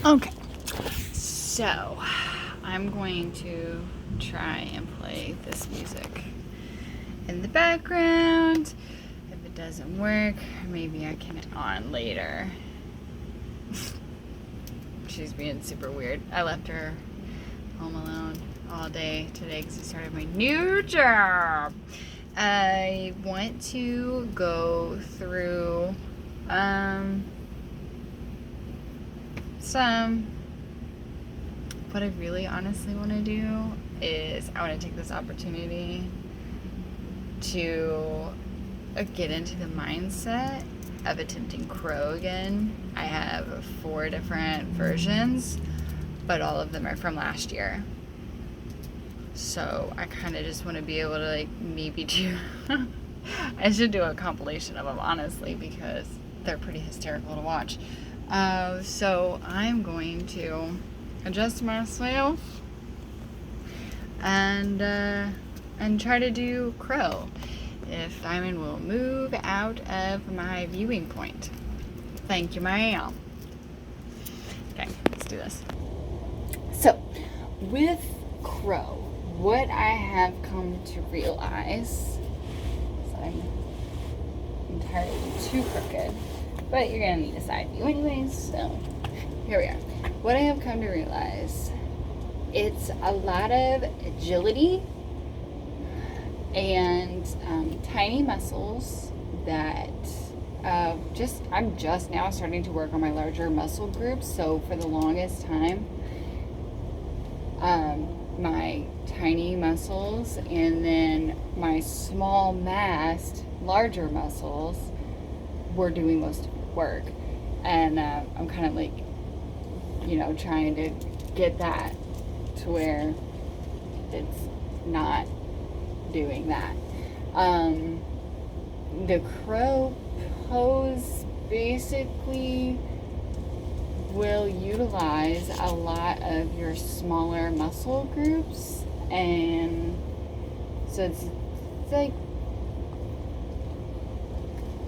Okay, so I'm going to try and play this music in the background. If it doesn't work, maybe I can on later. She's being super weird. I left her home alone all day today because I started my new job. I want to go through what I really honestly want to do is I want to take this opportunity to get into the mindset of attempting crow again. I have 4 different versions, but all of them are from last year. So I kind of just want to be able to maybe do I should do a compilation of them, honestly, because they're pretty hysterical to watch. So I'm going to adjust myself and try to do crow if Diamond will move out of my viewing point. Thank you, ma'am. Okay, let's do this. So with crow, what I have come to realize, so I'm entirely too crooked, but you're gonna need a side view anyways, so here we are. What I have come to realize, it's a lot of agility and tiny muscles that I'm just now starting to work on my larger muscle groups. So for the longest time, my tiny muscles and then my small massed larger muscles were doing most of the work, and I'm kind of trying to get that to where it's not doing that. The crow pose basically will utilize a lot of your smaller muscle groups, and so it's like,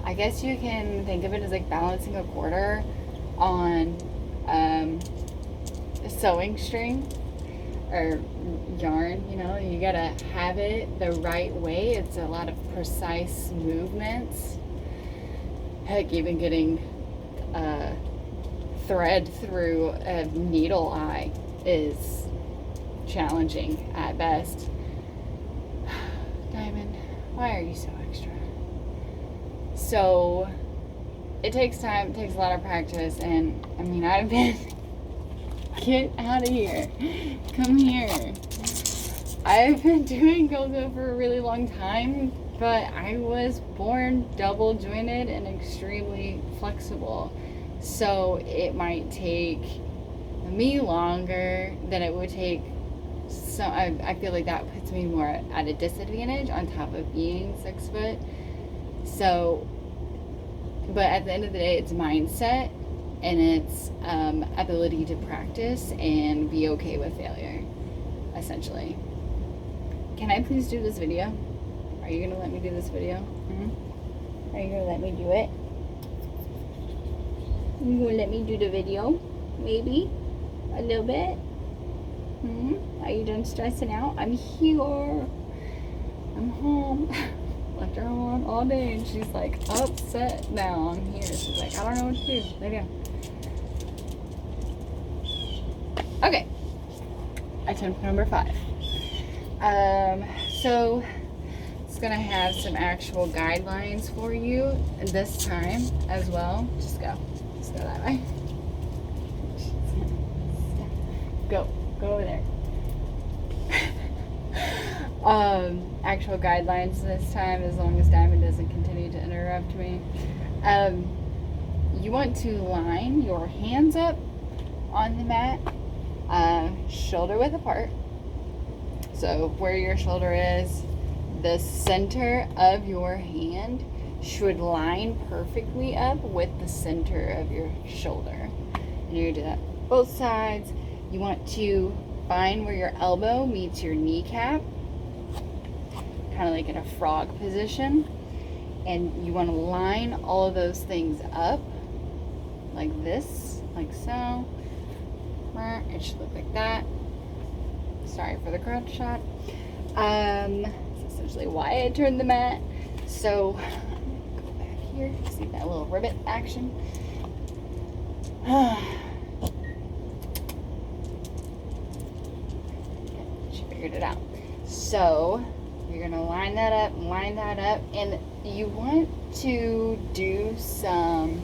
I guess you can think of it as like balancing a quarter on a sewing string or yarn. You gotta have it the right way. It's a lot of precise movements. Heck, even getting thread through a needle eye is challenging at best. Diamond, why are you so extra? So it takes time, it takes a lot of practice, and I've been get out of here, come here. I've been doing go-go for a really long time, but I was born double jointed and extremely flexible, so it might take me longer than it would take. So I feel like that puts me more at a disadvantage on top of being 6 foot. So, but at the end of the day, it's mindset and it's ability to practice and be okay with failure, essentially. Can I please do this video? Are you gonna let me do this video? Mm-hmm. Are you gonna let me do it? You gonna let me do the video? Maybe a little bit. Are you done stressing out? I'm here. I'm home. Left her on all day, and she's like upset now. I'm here. She's like, I don't know what to do. There you go. Okay. Attempt number 5. So it's gonna have some actual guidelines for you this time as well. Just go that way. Go over there. Actual guidelines this time, as long as Diamond doesn't continue to interrupt me. You want to line your hands up on the mat, shoulder width apart. So where your shoulder is, the center of your hand should line perfectly up with the center of your shoulder. And you're gonna do that both sides. You want to find where your elbow meets your kneecap, kind of like in a frog position, and you want to line all of those things up like this, like so, It should look like that. Sorry for the crowd shot. That's essentially why I turned the mat. So go back here. See that little ribbit action? She figured it out. So you're gonna line that up, and you want to do some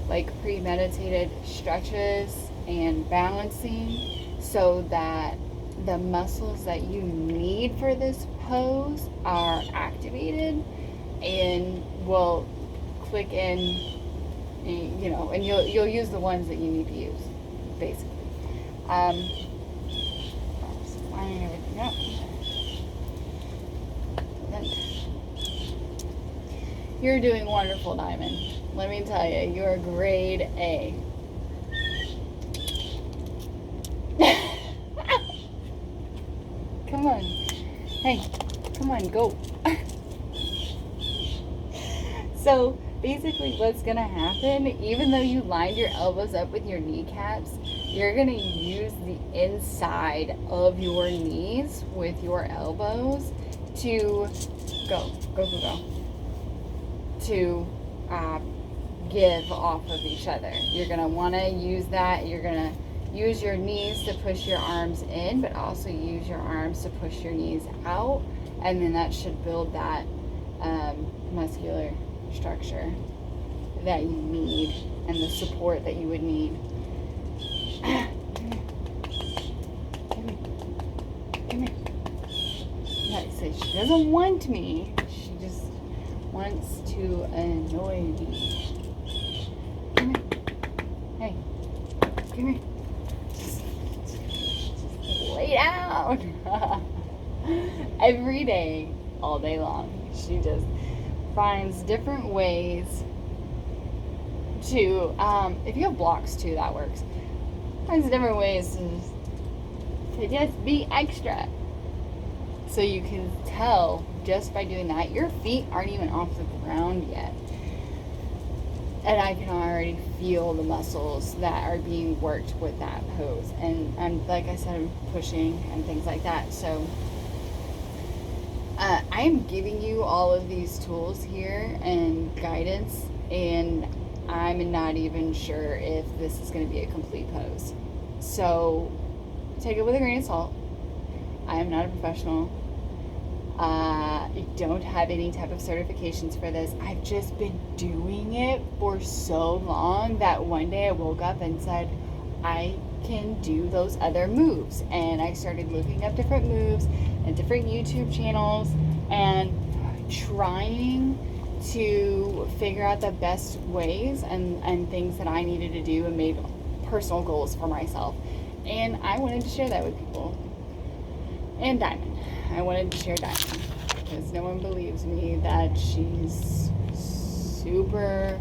like premeditated stretches and balancing so that the muscles that you need for this pose are activated and will click in, you know, and you'll use the ones that you need to use, basically. Just lining everything up. You're doing wonderful, Diamond. Let me tell you, you're grade A. Come on. Hey, come on, go. So basically what's going to happen, even though you lined your elbows up with your kneecaps, you're going to use the inside of your knees with your elbows to go, to give off of each other. You're going to want to use that. You're going to use your knees to push your arms in, but also use your arms to push your knees out, and then that should build that muscular structure that you need and the support that you would need. Come here. Like I say, she doesn't want me. She just wants to annoy me. Come here. Hey, come here. Just lay down. Every day, all day long, she just finds different ways to, if you have blocks too, that works. Finds different ways to just be extra. So you can tell just by doing that, your feet aren't even off the ground yet. And I can already feel the muscles that are being worked with that pose. And like I said, I'm pushing and things like that. So I am giving you all of these tools here and guidance, and I'm not even sure if this is going to be a complete pose. So take it with a grain of salt. I am not a professional. I don't have any type of certifications for this. I've just been doing it for so long that one day I woke up and said, I can do those other moves. And I started looking up different moves and different YouTube channels and trying to figure out the best ways and things that I needed to do and made personal goals for myself. And I wanted to share that with people. And Diamond. I wanted to share Diamond because no one believes me that she's super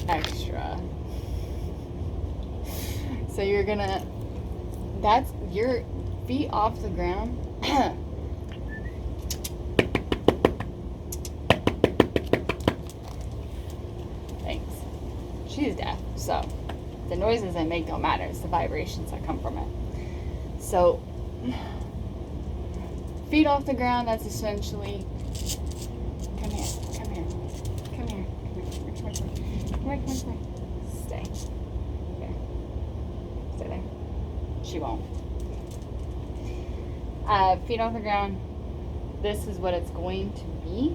extra. So you're gonna, that's your feet off the ground. Thanks. She's deaf, so the noises I make don't matter. It's the vibrations that come from it. So feet off the ground, that's essentially, come here. Stay. There. Stay there. She won't. Feet off the ground, this is what it's going to be.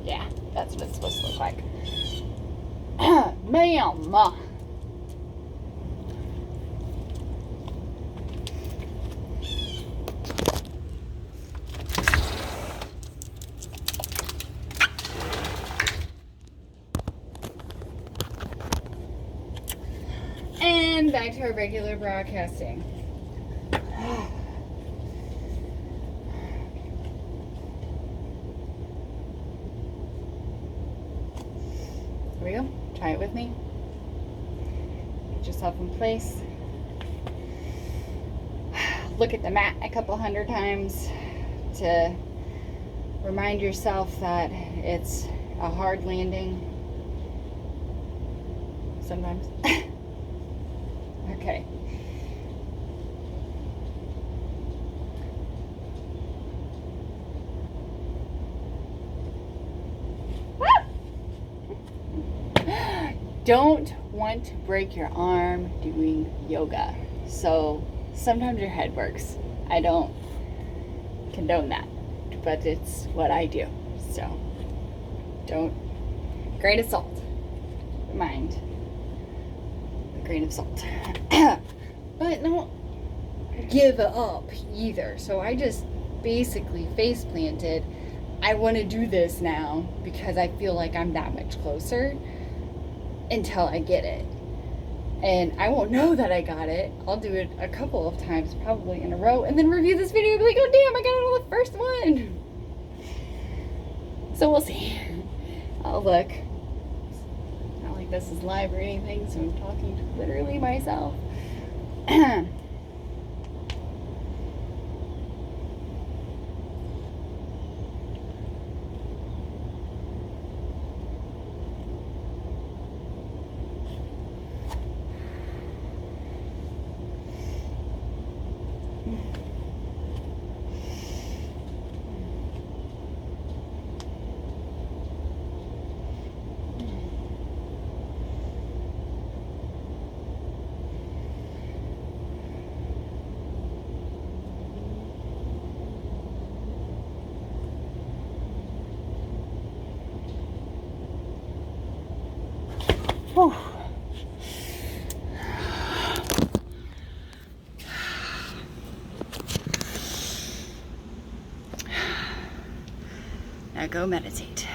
Yeah, that's what it's supposed to look like. Ma'am. And back to our regular broadcasting. Here we go. Try it with me. Get yourself in place. Look at the mat a couple hundred times to remind yourself that it's a hard landing. sometimes. Okay. Don't want to break your arm doing yoga. So sometimes your head works. I don't condone that, but it's what I do. So don't, grain of salt. Mind, a grain of salt. But don't give up either. So I just basically face planted. I want to do this now because I feel like I'm that much closer until I get it. And I won't know that I got it. I'll do it a couple of times probably in a row and then review this video and be like, oh damn, I got it on the first one. So we'll see. I'll look. Not like this is live or anything, so I'm talking to literally myself. Whew. Now go meditate.